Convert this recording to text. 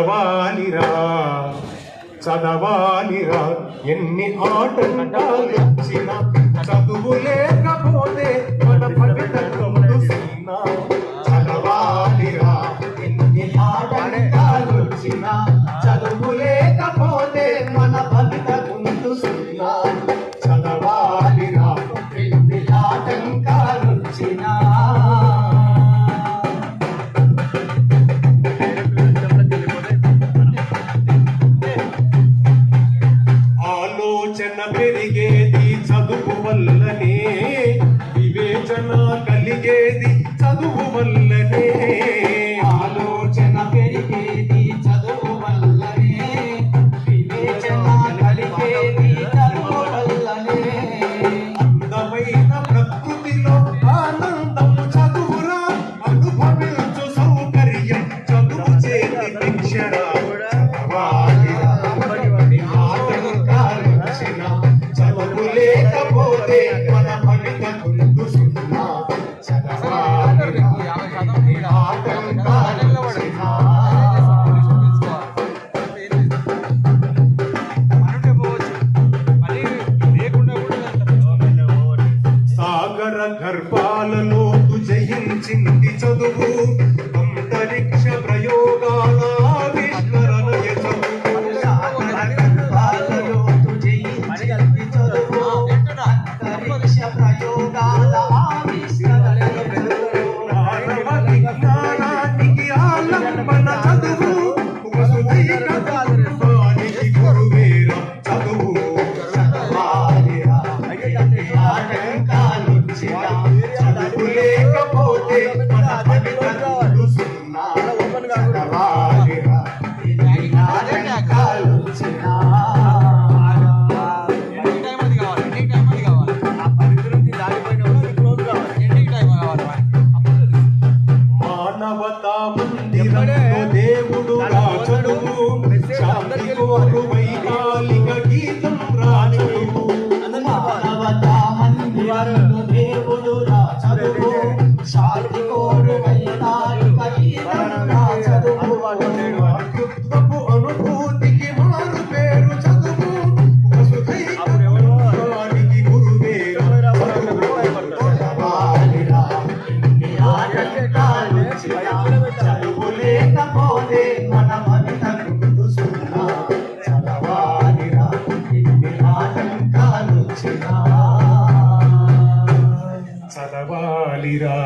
చదవాలిరా చదవాలిరా ఎన్ని ఆటంకాలొచ్చినా చదువు లేకపోతే మన ఫలితం సున్నా. చదవాలిరా ఎన్ని ఆటంకాలొచ్చినా చదువు లేకపోతే మన ఫలితం సున్నా. చదవాలిరా ఎన్ని ఆటంకాలొచ్చినా. ఆలోచన పెరిగేది చదువు వల్లనే, వివేచన కలిగేది చదువు వల్లనే. ఆలోచన పెరిగేది చదువు వల్లనే, వివేచన కలిగేది చదువు వల్లనే. అందమైన ప్రకృతిలో ఆనందం చదువురా, అనుభవించు సౌకర్యం చదువు చేతి భిక్షరా. చదువు లేకపోతే మన ఫలితం సున్నా. చదవాలిరా ఆటంకాలొచ్చినా. సాగర గర్భాలలో జయించింది చదువు, అంతరిక్ష ప్రయోగాల ఆవిష్కరణయ చదువు. విజ్ఞానానికి ఆలంబన చదువు, వసుదైకానికి గురువేరా చదువు. చదవాలిరా ఆటంకాలొచ్చినా చదువు లేకపోతే మన ఫలితం సున్నా. చదవాలిరా ఆటంకాలొచ్చినా. మానవతా మందిరంలో దేవుడు రాచదువు, శాంతి కోరు వైకాలిక గీతం రాచదువు. మానవతా మందిరంలో దేవుడు రాచదువు, శాంతి కోరు వైకాలిక గీతం రాచదువు. అద్భుతపు అనుభూతికి మారు పేరు చదువు, వసుదైకానికి గురువేరా చదువు. చదవాలిరా చదువు లేకపోతే మన ఫలితం సున్నా. చదవాలిరా ఎన్ని ఆటంకాలొచ్చినా. చదవాలిరా.